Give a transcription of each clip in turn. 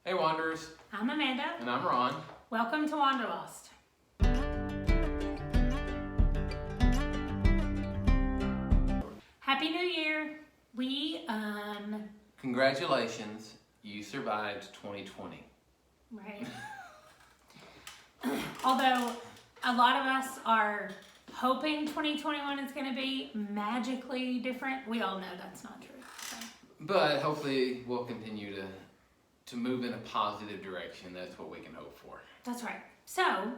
Hey Wanderers, I'm Amanda. and I'm Ron. Welcome to Wanderlost. Happy New Year. Congratulations, you survived 2020. Right. Although a lot of us are hoping 2021 is going to be magically different, we all know that's not true. So. But hopefully we'll continue to move in a positive direction. That's what we can hope for. That's right. So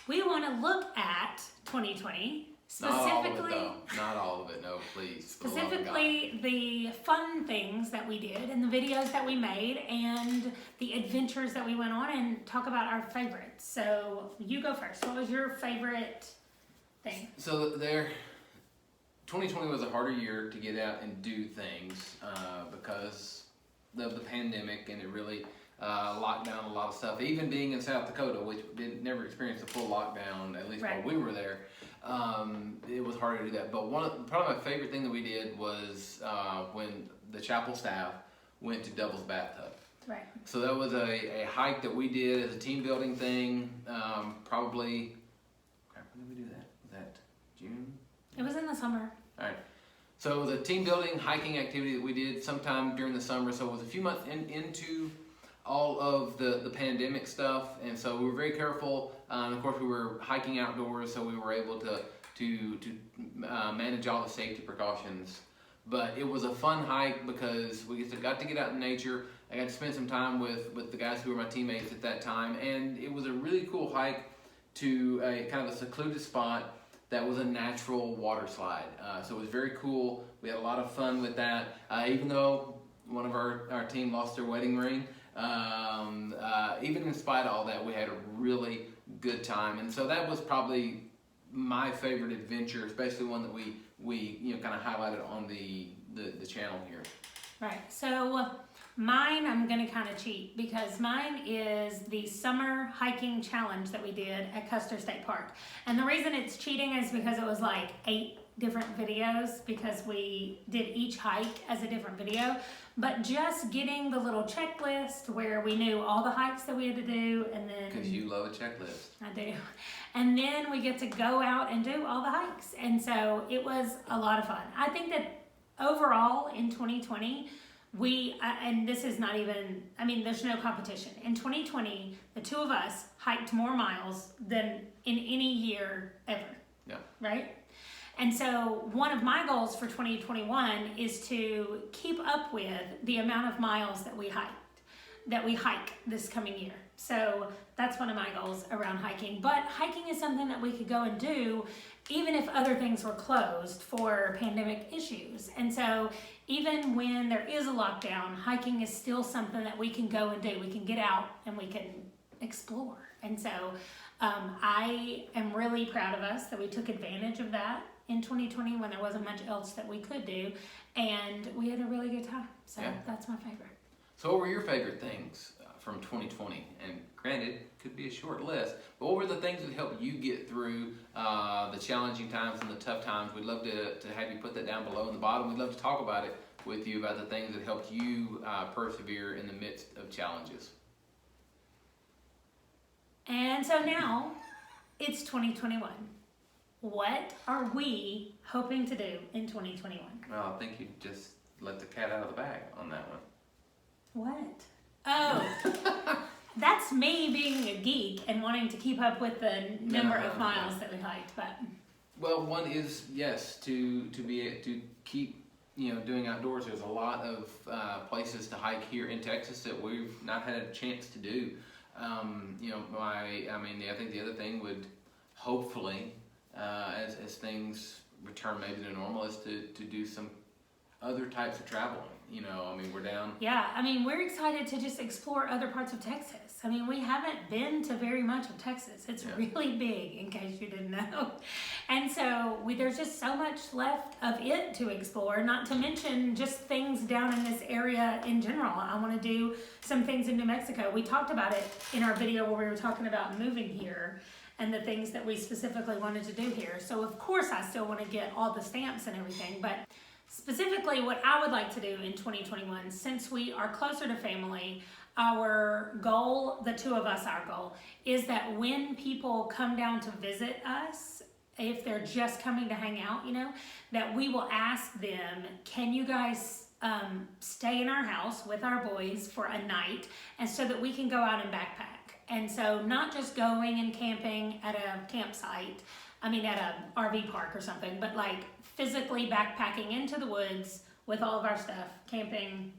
we want to look at 2020. Specifically, Not all of it, no, please. Specifically, the fun things that we did and the videos that we made and the adventures that we went on, and talk about our favorites. So you go first. What was your favorite thing? So 2020 was a harder year to get out and do things because of the pandemic, and it really locked down a lot of stuff. Even being in South Dakota, which never experienced a full lockdown, at least while we were there. It was hard to do that, but probably my favorite thing that we did was when the chapel staff went to Devil's Bathtub. Right. So that was a hike that we did as a team building thing. Probably, when did we do that? Was that June? It was in the summer. All right. So the team building hiking activity that we did sometime during the summer. So it was a few months into all of the pandemic stuff, and so we were very careful. Of course, we were hiking outdoors, so we were able to manage all the safety precautions. But it was a fun hike because we got to get out in nature. I got to spend some time with the guys who were my teammates at that time, and it was a really cool hike to a kind of a secluded spot that was a natural water slide. So it was very cool. We had a lot of fun with that. Even though one of our team lost their wedding ring, even in spite of all that, we had a really good time. And so that was probably my favorite adventure, especially one that we kind of highlighted on the channel here. Right. So mine, I'm going to kind of cheat because mine is the summer hiking challenge that we did at Custer State Park. And the reason it's cheating is because it was like 8 different videos, because we did each hike as a different video. But just getting the little checklist where we knew all the hikes that we had to do, and then... Because you love a checklist. I do. And then we get to go out and do all the hikes. And so it was a lot of fun. I think that overall in 2020, and this is not even, there's no competition. In 2020, the two of us hiked more miles than in any year ever. Yeah. Right? And so one of my goals for 2021 is to keep up with the amount of miles that we hike this coming year. So that's one of my goals around hiking. But hiking is something that we could go and do even if other things were closed for pandemic issues. And so even when there is a lockdown, hiking is still something that we can go and do. We can get out and we can explore. And so I am really proud of us that we took advantage of that in 2020 when there wasn't much else that we could do, and we had a really good time. So yeah. That's my favorite. So what were your favorite things from 2020? And granted, could be a short list, but what were the things that helped you get through the challenging times and the tough times? We'd love to have you put that down below in the bottom. We'd love to talk about it with you, about the things that helped you persevere in the midst of challenges. And so now it's 2021. What are we hoping to do in 2021? Well, I think you just let the cat out of the bag on that one. What? Oh, that's me being a geek and wanting to keep up with the number of miles that we hiked. But well, one is, yes, to keep doing outdoors. There's a lot of places to hike here in Texas that we've not had a chance to do. I think the other thing would hopefully, as things return maybe to normal, is to do some other types of traveling. We're down. Yeah, we're excited to just explore other parts of Texas. We haven't been to very much of Texas. It's really big, in case you didn't know. And so there's just so much left of it to explore, not to mention just things down in this area in general. I want to do some things in New Mexico. We talked about it in our video where we were talking about moving here and the things that we specifically wanted to do here. So of course I still want to get all the stamps and everything, but specifically what I would like to do in 2021, since we are closer to family, our goal, the two of us, our goal, is that when people come down to visit us, if they're just coming to hang out, you know, that we will ask them, can you guys stay in our house with our boys for a night, and so that we can go out and backpack. And so not just going and camping at a campsite, at a RV park or something, but like physically backpacking into the woods with all of our stuff, camping,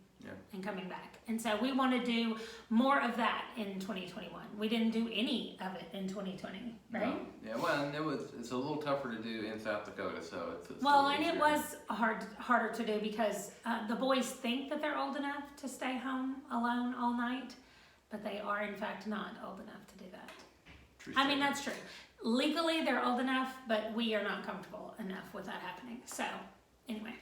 and coming back. And so we want to do more of that in 2021. We didn't do any of it in 2020, right? No. Yeah, well, and it's a little tougher to do in South Dakota, so it's well, and it was harder to do because the boys think that they're old enough to stay home alone all night, but they are in fact not old enough to do that. True That's true. Legally, they're old enough, but we are not comfortable enough with that happening. So, anyway.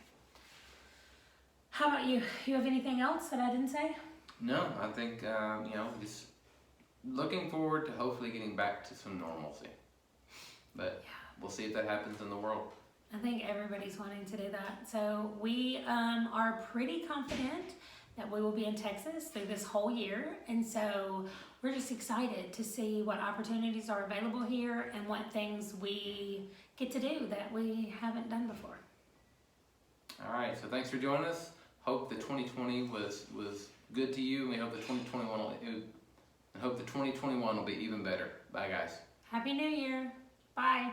How about you? You have anything else that I didn't say? No, I think, just looking forward to hopefully getting back to some normalcy. But we'll see if that happens in the world. I think everybody's wanting to do that. So we are pretty confident that we will be in Texas through this whole year. And so we're just excited to see what opportunities are available here and what things we get to do that we haven't done before. All right, so thanks for joining us. Hope the 2020 was good to you, and we hope the 2021 will be even better. Bye, guys. Happy New Year. Bye.